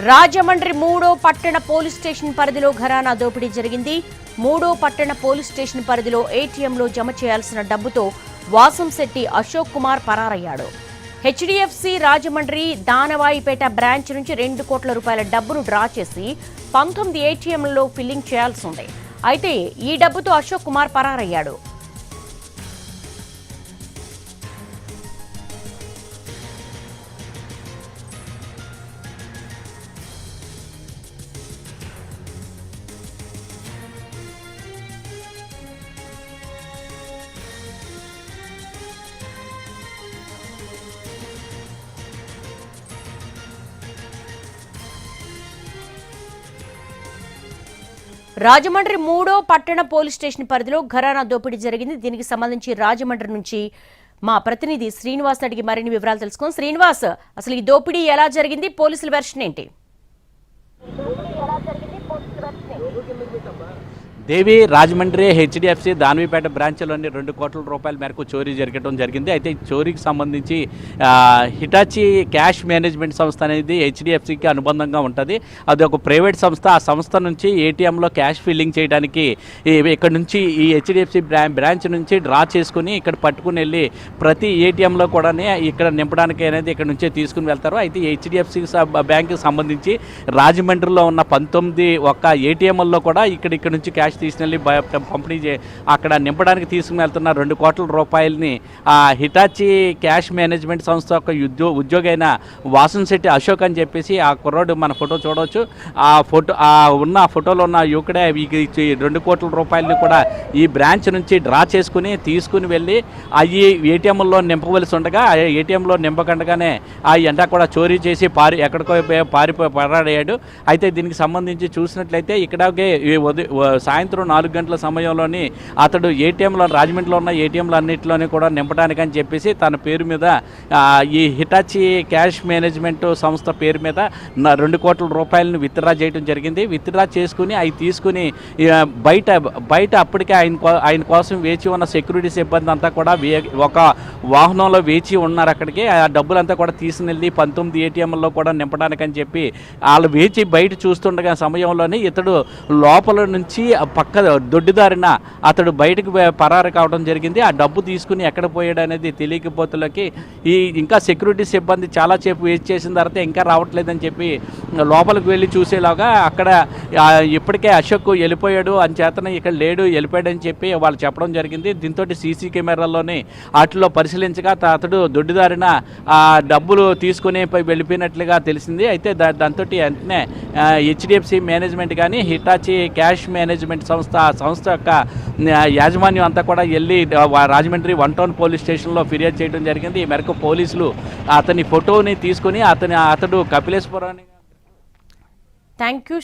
రాజమండ్రి 3వ పట్టణ police station పరిధిలో ఘరానా దోపిడీ జరిగింది. 3వ పట్టణ పోలీస్ స్టేషన్ పరిధిలో ఏటీఎంలో జమ చేయాల్సిన డబ్బుతో వాసంశెట్టి అశోక్ కుమార్ పరారయ్యాడు. హెచ్డిఎఫ్సి రాజమండ్రి దానవాయిపేట బ్రాంచ్ నుంచి 2 కోట్ల రూపాయల డబ్బును డ్రా చేసి 19 ఏటీఎంలలో ఫిల్లింగ్ చేయాల్సి ఉంది. అయితే ఈ డబ్బుతో అశోక్ కుమార్ పరారయ్యాడు. రాజమండ్రి 3వ పట్టణ పోలీస్ స్టేషన్ పరిధిలో ఘరానా దోపిడీ జరిగింది. దీనికి సంబంధించి రాజమండ్రి నుంచి మా ప్రతినిధి శ్రీనివాస్ అడిగి మరిన్ని వివరాలు తెలుసుకున్నాం. శ్రీనివాస్, అసలు ఈ దోపిడీ ఎలా జరిగింది, పోలీసుల వెర్షన్ ఏంటి? దేవి, రాజమండ్రి హెచ్డిఎఫ్సి దానవీపేట బ్రాంచ్లోని 2 కోట్ల రూపాయల మేరకు చోరీ జరగడం జరిగింది. అయితే చోరీకి సంబంధించి హిటాచి క్యాష్ మేనేజ్మెంట్ సంస్థ అనేది హెచ్డిఎఫ్సికి అనుబంధంగా ఉంటుంది. అది ఒక ప్రైవేట్ సంస్థ. ఆ సంస్థ నుంచి ఏటీఎంలో క్యాష్ ఫిల్లింగ్ చేయడానికి ఇక్కడ నుంచి ఈ హెచ్డిఎఫ్సి బ్రాంచ్ నుంచి డ్రా చేసుకుని ఇక్కడ పట్టుకుని వెళ్ళి ప్రతి ఏటీఎంలో కూడా ఇక్కడ నింపడానికి అనేది ఇక్కడ నుంచే తీసుకుని వెళ్తారు. అయితే హెచ్డిఎఫ్సి బ్యాంకుకి సంబంధించి రాజమండ్రిలో ఉన్న 19 ఒక్క ఏటీఎంల్లో కూడా ఇక్కడ నుంచి క్యాష్ తీసుకెళ్ళి పంపిణీ అక్కడ నింపడానికి తీసుకుని వెళ్తున్న 2 కోట్ల రూపాయలని హిటాచి క్యాష్ మేనేజ్మెంట్ సంస్థ యొక్క ఉద్యోగి అయిన వాసంశెట్టి అశోక్ అని చెప్పేసి ఆ కుర్రోడు మన ఫోటో చూడవచ్చు. ఆ ఫోటోలో ఉన్న యువకుడే 2 కోట్ల రూపాయలని కూడా ఈ బ్రాంచ్ నుంచి డ్రా చేసుకుని తీసుకుని వెళ్ళి అవి ఏటీఎంలో నింపవలసి ఉండగా ఏటీఎంలో నింపకుండగానే ఆ ఎంట కూడా చోరీ చేసి పారిపోయి పరాడయ్యాడు. అయితే దీనికి సంబంధించి చూసినట్లయితే ఇక్కడే సాయంత్రం 4 గంటల సమయంలోని అతడు ఏటీఎంలో రాజమండ్రిలో ఉన్న ఏటీఎంలు అన్నింటిలోని కూడా నింపడానికని చెప్పేసి తన పేరు మీద ఈ హిటాచి క్యాష్ మేనేజ్మెంట్ సంస్థ పేరు మీద 2 కోట్ల రూపాయలను విత్డ్రా చేయడం జరిగింది. విత్డ్రా చేసుకుని అవి తీసుకుని బయట అప్పటికే ఆయన కోసం వేచి ఉన్న సెక్యూరిటీ సిబ్బంది అంతా కూడా ఒక వాహనంలో వేచి ఉన్నారు. అక్కడికి ఆ డబ్బులంతా కూడా తీసుకుని 19 ఏటీఎంల్లో కూడా నింపడానికని చెప్పి వాళ్ళు వేచి బయట చూస్తుండగా సమయంలోనే ఇతడు లోపల నుంచి పక్క దొడ్డిదారిన అతడు బయటకు పరారు కావడం జరిగింది. ఆ డబ్బు తీసుకుని ఎక్కడ పోయాడు అనేది తెలియకపోతులకి ఇంకా సెక్యూరిటీ సిబ్బంది చాలాసేపు వెయిట్ చేసిన తర్వాత ఇంకా రావట్లేదని చెప్పి లోపలికి వెళ్ళి చూసేలాగా అక్కడ ఇప్పటికే అశోక్ వెళ్ళిపోయాడు అని చేతనే ఇక్కడ లేడు, వెళ్ళిపోయాడని చెప్పి వాళ్ళు చెప్పడం జరిగింది. దీంతో సీసీ కెమెరాల్లోని వాటిలో పరిశీలించగా అతడు దొడ్డిదారిన ఆ డబ్బులు తీసుకుని వెళ్ళిపోయినట్లుగా తెలిసింది. అయితే దాంతో వెంటనే హెచ్డిఎఫ్సి మేనేజ్మెంట్ కానీ హిటాచి క్యాష్ మేనేజ్మెంట్ సంస్థ యొక్క యాజమాన్యం అంతా కూడా వెళ్ళి రాజమండ్రి 1 టౌన్ పోలీస్ స్టేషన్లో ఫిర్యాదు చేయడం జరిగింది. ఈ మేరకు పోలీసులు అతని ఫోటోని తీసుకుని అతడు కపిలేశ్వరాన్ని. Thank you.